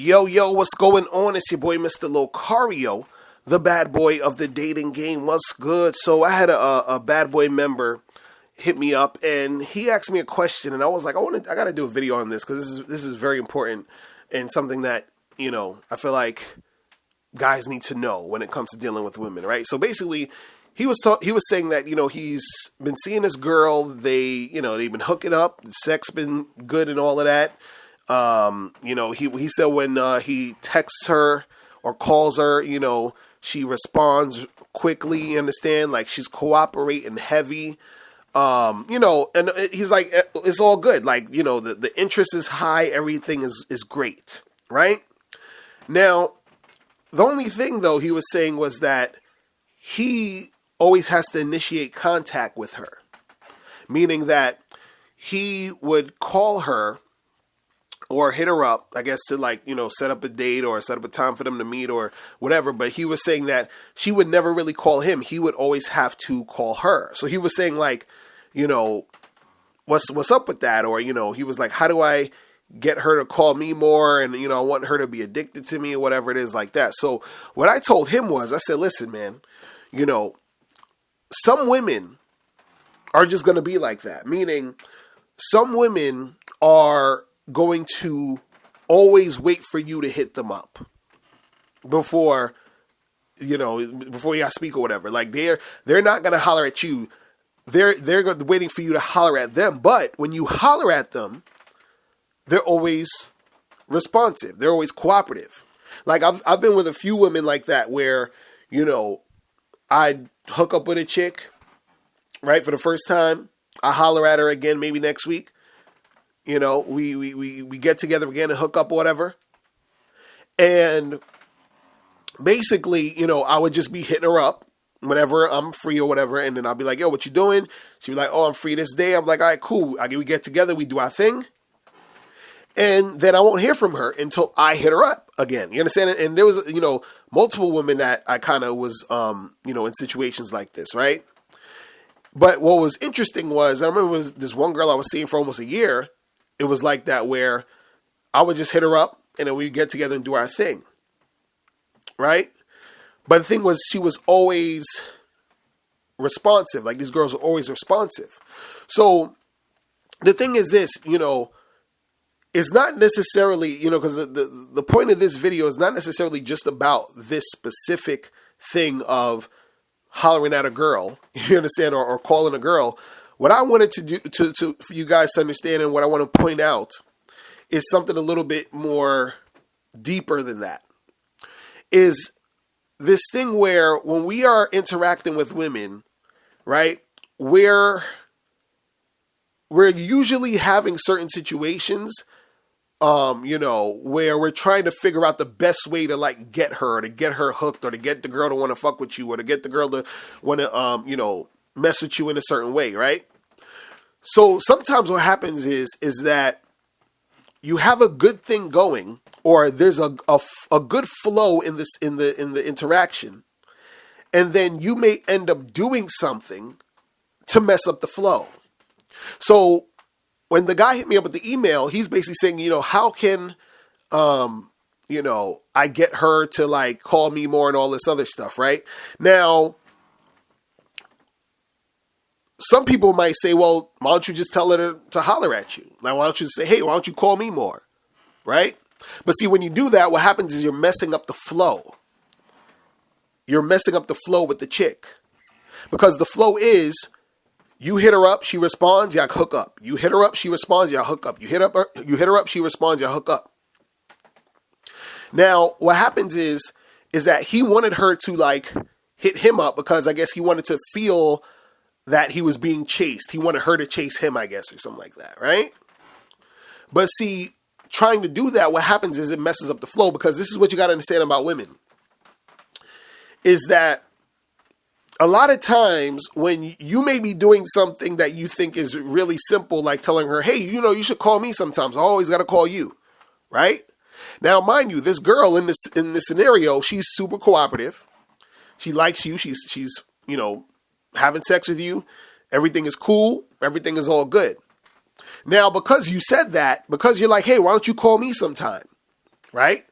Yo, what's going on? It's your boy, Mr. Locario, the bad boy of the dating game. What's good? So I had a bad boy member hit me up, and he asked me a question, and I was like, I got to do a video on this because this is very important and something that, I feel like guys need to know when it comes to dealing with women, right? So basically, he was saying that, he's been seeing this girl, they've been hooking up, the sex been good and all of that. He said when he texts her or calls her, she responds quickly, you understand? Like, she's cooperating heavy. And he's like, it's all good. Like, the interest is high, everything is great, right? Now, the only thing, though, he was saying was that he always has to initiate contact with her, meaning that he would call her or hit her up, I guess, to set up a date or set up a time for them to meet or whatever. But he was saying that she would never really call him. He would always have to call her. So he was saying what's up with that? Or, he was like, how do I get her to call me more? And, I want her to be addicted to me or whatever it is like that. So what I told him was, I said, listen, man, some women are just going to be like that. Meaning some women are going to always wait for you to hit them up before you speak or whatever. Like they're not going to holler at you. They're waiting for you to holler at them. But when you holler at them, they're always responsive. They're always cooperative. Like I've been with a few women like that where, I'd hook up with a chick, right, for the first time. I holler at her again maybe next week. We get together again and hook up or whatever. And basically, I would just be hitting her up whenever I'm free or whatever. And then I'll be like, yo, what you doing? She'd be like, oh, I'm free this day. I'm like, all right, cool. We get together. We do our thing. And then I won't hear from her until I hit her up again. You understand? And there was, multiple women that I kind of was, in situations like this, right? But what was interesting was, I remember this one girl I was seeing for almost a year. It was like that where I would just hit her up and then we'd get together and do our thing. Right? But the thing was, she was always responsive. Like, these girls are always responsive. So the thing is this, it's not necessarily, because the point of this video is not necessarily just about this specific thing of hollering at a girl, you understand, or calling a girl. What I wanted to do for you guys to understand, and what I want to point out, is something a little bit more deeper than that. Is this thing where when we are interacting with women, right, we're usually having certain situations, where we're trying to figure out the best way to get her, or to get her hooked, or to get the girl to want to fuck with you, or to get the girl to want to, mess with you in a certain way, right? So sometimes what happens is that you have a good thing going, or there's a good flow in the interaction, and then you may end up doing something to mess up the flow. So when the guy hit me up with the email, he's basically saying, how can, I get her to call me more and all this other stuff, right? Now, some people might say, well, why don't you just tell her to holler at you? Like, why don't you say, hey, why don't you call me more? Right? But see, when you do that, what happens is you're messing up the flow. You're messing up the flow with the chick. Because the flow is, you hit her up, she responds, y'all hook up. You hit her up, she responds, y'all hook up. You hit her up, she responds, y'all hook up. Now, what happens is that he wanted her to hit him up because I guess he wanted to feel that he was being chased. He wanted her to chase him, I guess, or something like that, right? But see, trying to do that, what happens is it messes up the flow, because this is what you got to understand about women, is that a lot of times when you may be doing something that you think is really simple, like telling her, hey, you should call me sometimes. I always got to call you, right? Now, mind you, this girl in this scenario, she's super cooperative. She likes you. She's having sex with you. Everything is cool. Everything is all good. Now, because you said that, because you're like, hey, why don't you call me sometime? Right?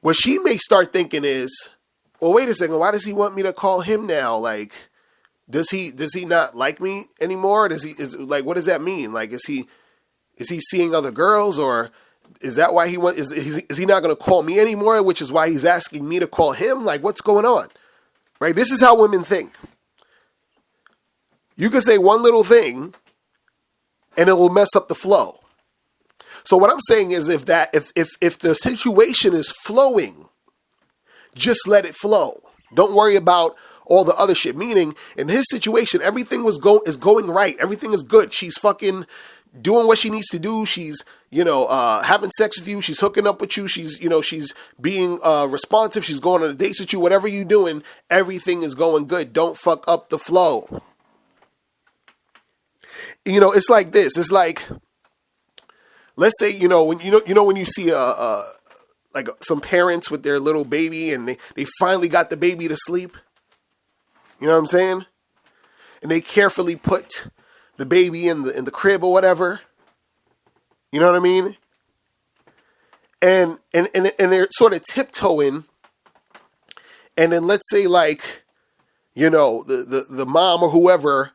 What she may start thinking is, well, wait a second, why does he want me to call him now? Like, does he not like me anymore? What does that mean? Like, is he seeing other girls, or is that why is he not going to call me anymore? Which is why he's asking me to call him? Like, what's going on? Right? This is how women think. You can say one little thing and it will mess up the flow. So what I'm saying is if the situation is flowing, just let it flow. Don't worry about all the other shit. Meaning, in his situation, everything is going right. Everything is good. She's fucking doing what she needs to do. She's, having sex with you. She's hooking up with you. She's being responsive. She's going on a date with you. Whatever you're doing, everything is going good. Don't fuck up the flow. It's like this. It's like, let's say, when you see like some parents with their little baby and they finally got the baby to sleep. You know what I'm saying? And they carefully put the baby in the crib or whatever. You know what I mean? And they're sort of tiptoeing. And then let's say like, the mom or whoever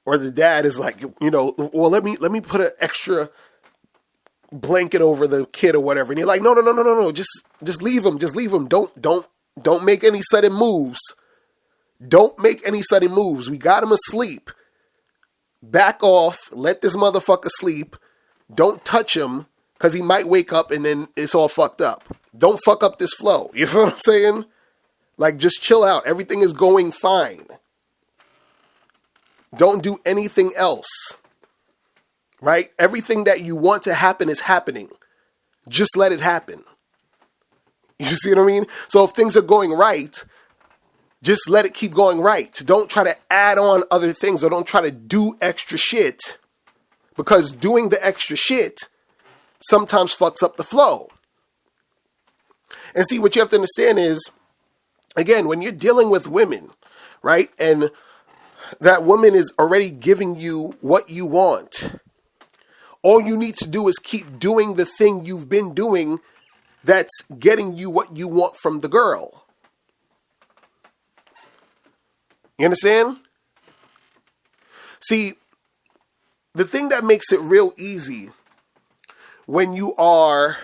or the dad is like, well, let me put an extra blanket over the kid or whatever. And you're like, no, just leave him. Just leave him. Don't make any sudden moves. Don't make any sudden moves. We got him asleep. Back off. Let this motherfucker sleep. Don't touch him because he might wake up and then it's all fucked up. Don't fuck up this flow. You feel what I'm saying? Like, just chill out. Everything is going fine. Don't do anything else. Right? Everything that you want to happen is happening. Just let it happen. You see what I mean? So if things are going right, just let it keep going right. Don't try to add on other things or don't try to do extra shit, because doing the extra shit sometimes fucks up the flow. And see, what you have to understand is, again, when you're dealing with women, right, and that woman is already giving you what you want, all you need to do is keep doing the thing you've been doing that's getting you what you want from the girl. You understand? See, the thing that makes it real easy when you are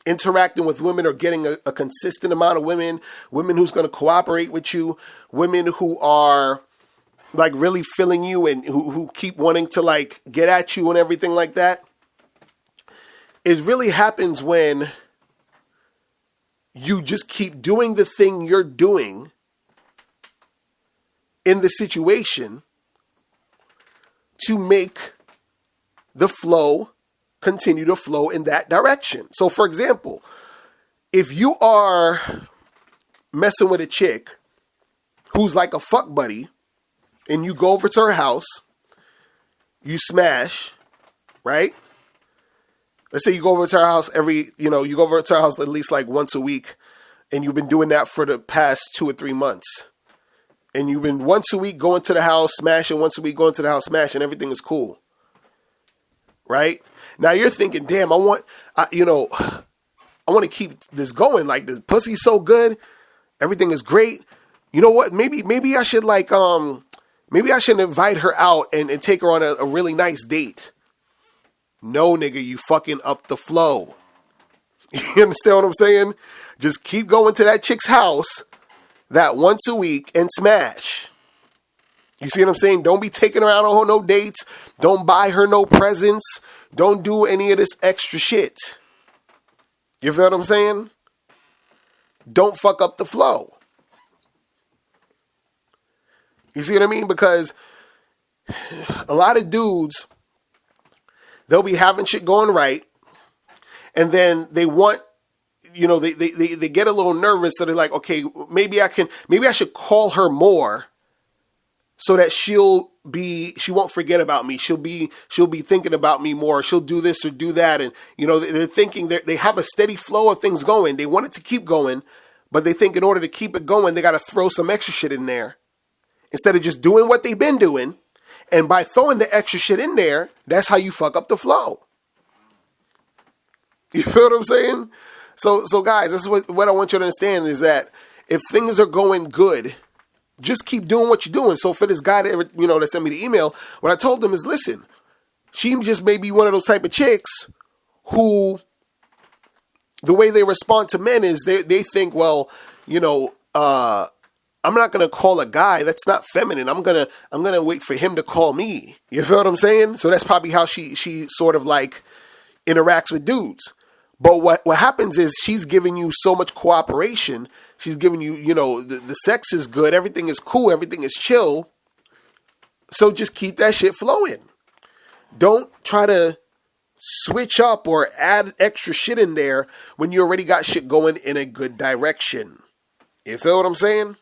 interacting with women or getting a consistent amount of women who's going to cooperate with you, women who are like really feeling you and who keep wanting to like get at you and everything like that, it really happens when you just keep doing the thing you're doing in the situation to make the flow continue to flow in that direction. So for example, if you are messing with a chick who's like a fuck buddy and you go over to her house, you smash, right? Let's say you go over to her house you go over to her house at least like once a week, and you've been doing that for the past 2 or 3 months. And you've been once a week going to the house, smashing, once a week going to the house, smashing, everything is cool. Right? Now you're thinking, damn, I want to keep this going. Like, the pussy's so good. Everything is great. You know what? Maybe I should maybe I should invite her out and take her on a really nice date. No, nigga, you fucking up the flow. You understand what I'm saying? Just keep going to that chick's house that once a week and smash. You see what I'm saying? Don't be taking her out on no dates. Don't buy her no presents. Don't do any of this extra shit. You feel what I'm saying? Don't fuck up the flow. You see what I mean? Because a lot of dudes, they'll be having shit going right, and then they want, they get a little nervous, so they're like, okay, maybe I should call her more so that she won't forget about me. She'll be thinking about me more. She'll do this or do that. And, they're thinking they have a steady flow of things going. They want it to keep going, but they think in order to keep it going, they got to throw some extra shit in there instead of just doing what they've been doing. And by throwing the extra shit in there, that's how you fuck up the flow. You feel what I'm saying? So guys, this is what I want you to understand is that if things are going good, just keep doing what you're doing. So for this guy that sent me the email, what I told him is, listen, she just may be one of those type of chicks who the way they respond to men is they think, well, I'm not gonna call a guy. That's not feminine. I'm gonna wait for him to call me. You feel what I'm saying? So that's probably how she sort of like interacts with dudes. But what happens is she's giving you so much cooperation. She's giving you, the sex is good. Everything is cool. Everything is chill. So just keep that shit flowing. Don't try to switch up or add extra shit in there when you already got shit going in a good direction. You feel what I'm saying?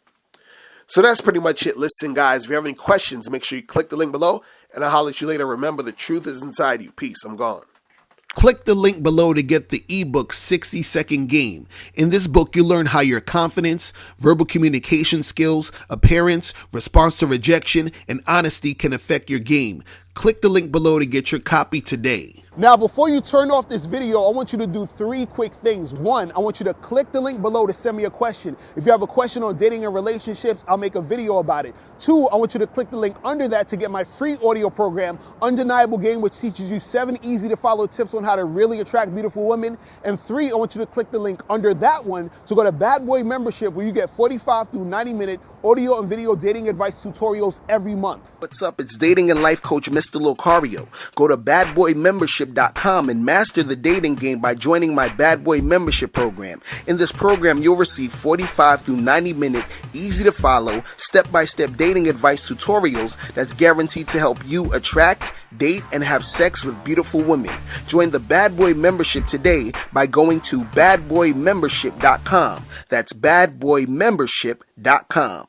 So that's pretty much it. Listen, guys, if you have any questions, make sure you click the link below, and I'll holler at you later. Remember, the truth is inside you. Peace. I'm gone. Click the link below to get the ebook 60-Second Game. In this book, you learn how your confidence, verbal communication skills, appearance, response to rejection, and honesty can affect your game. Click the link below to get your copy today. Now, before you turn off this video, I want you to do 3 quick things. 1, I want you to click the link below to send me a question. If you have a question on dating and relationships, I'll make a video about it. 2, I want you to click the link under that to get my free audio program, Undeniable Game, which teaches you 7 easy to follow tips on how to really attract beautiful women. And 3, I want you to click the link under that one to go to Bad Boy Membership, where you get 45 through 90-minute audio and video dating advice tutorials every month. What's up? It's dating and life coach Mr. Locario. Go to badboymembership.com and master the dating game by joining my Bad Boy Membership program. In this program, you'll receive 45 through 90-minute, easy to follow, step-by-step dating advice tutorials that's guaranteed to help you attract, date, and have sex with beautiful women. Join the Bad Boy Membership today by going to badboymembership.com. That's badboymembership.com.